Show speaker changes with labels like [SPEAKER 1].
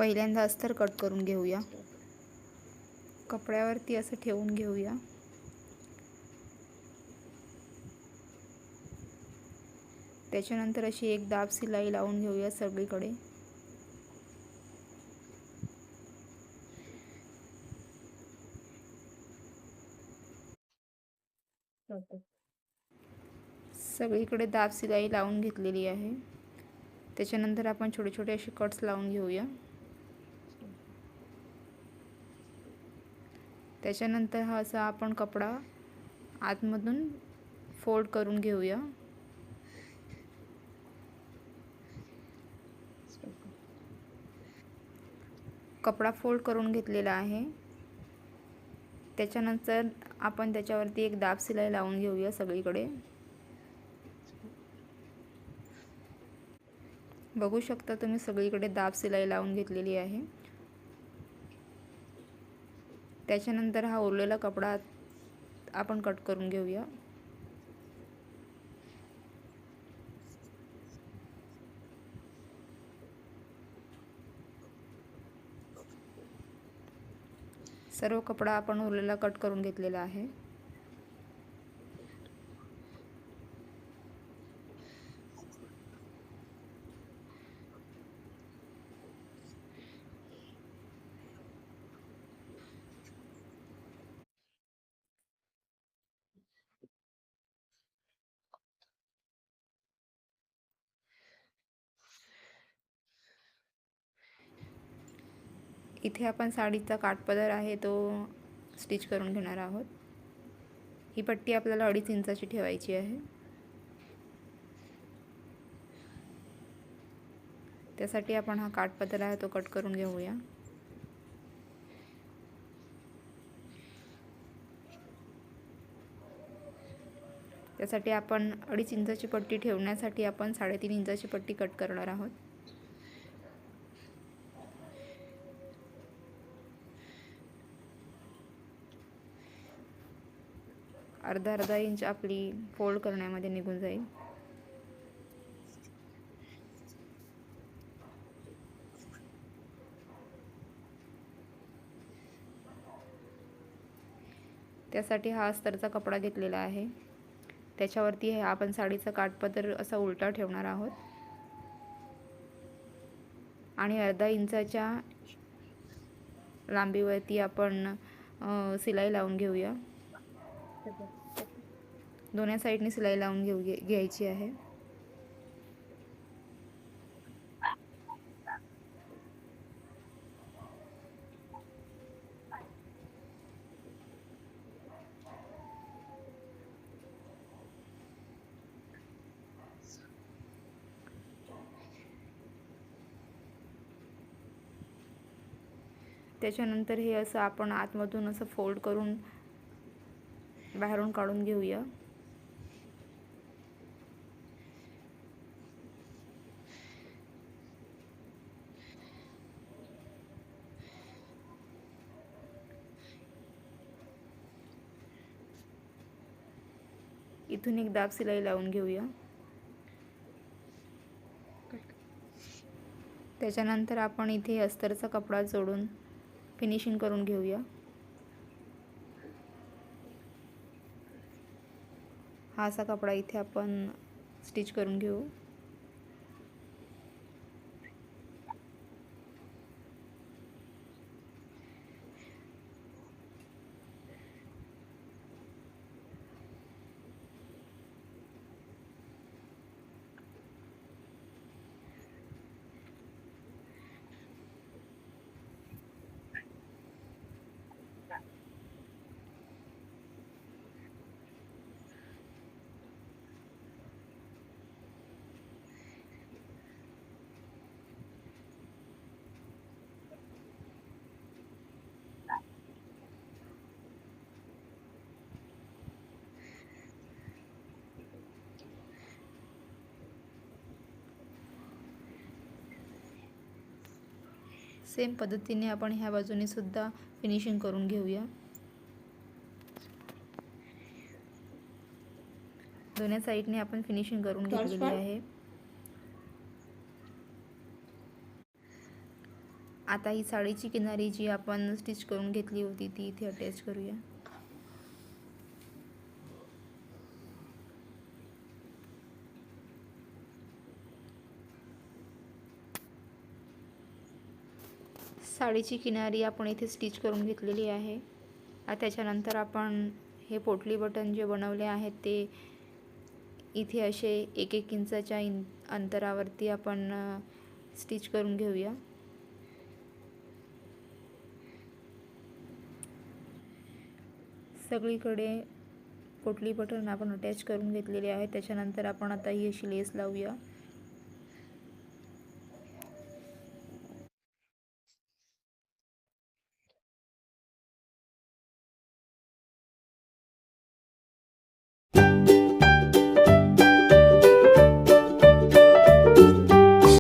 [SPEAKER 1] पहिल्यांदा अस्तर कट करून घेऊया। कपड्यावरती असं ठेवून घेऊया। त्याच्यानंतर अशी एक दाब शिलाई लावून घेऊया सगळीकडे। सगळीकडे दाब शिलाई लावून घेतलेली आहे। त्याच्यानंतर आपण छोटे छोटे असे कट्स लावून घेऊया। त्याच्यानंतर हा असा आपण कपडा आतमधून फोल्ड करून घेऊया। कपडा फोल्ड करून घेतलेला आहे। त्याच्यानंतर आपण त्याच्यावरती एक दाब शिलाई लावून घेऊया सगळीकडे। बघू शकता तुम्ही सगळीकडे दाब शिलाई लावून घेतलेली आहे। त्याच्यानंतर हा उरलेला कपडा आपण कट करून घेऊया। सर्व कपडा आपण उरलेला कट करून घेतलेला आहे। इथे आपण साडीचा काठपदर आहे तो स्टिच करून घेणार आहोत। ही पट्टी आपल्याला 2.5 इंचाची ठेवायची आहे। त्यासाठी आपण हा काठपदर आहे तो कट करून घेऊया। त्यासाठी आपण 2.5 इंचाची पट्टी ठेवण्यासाठी आपण 3.5 इंचाची पट्टी कट करणार आहोत। अर्धा इंच आपली फोल्ड करण्यामध्ये निघून जाईल। त्यासाठी हा अस्तरचा कपडा घेतलेला आहे। त्याच्यावरती आपण साडीचा काठपदर असा उलटा ठेवणार आहोत आणि अर्धा इंचाच्या लांबीवरती आपण शिलाई लावून घेऊया। दोन्ही साईडने शिलाई लावून घ्यायची आहे। त्याच्यानंतर हे असं आपण आतमधून असं फोल्ड करून बाहेरून काढून घेऊया। इथून एक दाब शिलाई लावून घेऊया। त्याच्यानंतर आपण इथे अस्तरचा कपडा जोडून फिनिशिंग करून घेऊया। हा असा कपडा इथे आपण स्टिच करून घेऊ। सेम पद्धतीने आपण ह्या बाजूने सुद्धा फिनिशिंग करून घेऊया। दोन्ही साईडने आपण फिनिशिंग करून घेतलेली आहे। आता ही साडीची किनारी जी आपण स्टिच करून घेतली होती ती इथे अटॅच करूया. साडीची किनारी आपण इथे स्टिच करून घेतलेली आहे. त्याच्यानंतर आपण हे पोटली बटन जे बनवले आहेत ते इथे असे 1-1 इंचाच्या अंतरावरती आपण स्टिच करून घेऊया. सगळीकडे पोटली बटन आपण अटॅच करून घेतलेले आहे. त्याच्यानंतर आपण आता ही अशी लेस लावूया.